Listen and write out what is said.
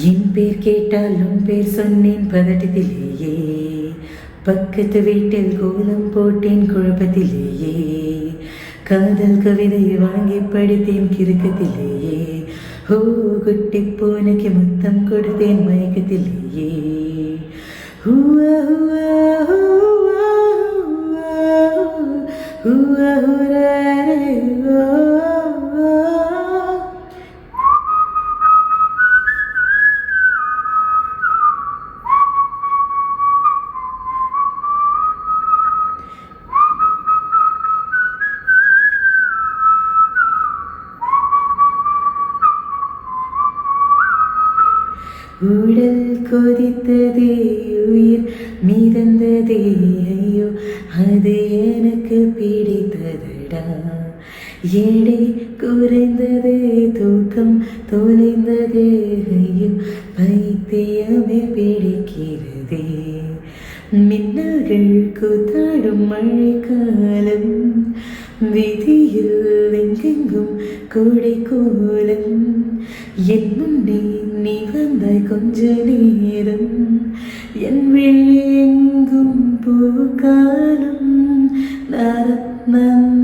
என் பேர் கேட்டால் உன் பேர் சொன்னேன் பதட்டத்திலேயே, பக்கத்து வீட்டில் கோலம் போட்டேன் குழப்பத்திலேயே, காதல் கவிதை வாங்கி படித்தேன் கிறுக்கத்திலேயே, ஓ குட்டி பூனைக்கு முத்தம் கொடுத்தேன் மயக்கத்திலேயே. ஹூவா ஹூவா ஹூவா ஹூவா ஹூரே ஓ. உடல் கொதித்ததே, உயிர் மிதந்ததே, ஐயோ அது எனக்கு பிடித்ததடா. எடை குறைந்ததே, தூக்கம் தொலைந்ததே, ஐயோ பைத்தியமே பிடிக்கிறதே. மின்னல்கள் கூத்தாடும் மழைக்காலம், விதியில் எங்கெங்கும் கோடை கோலம். என் முன்னே நீ வந்தாய் கொஞ்ச நேரம், என் விழி எங்கும் பூக்காலம். நன்ன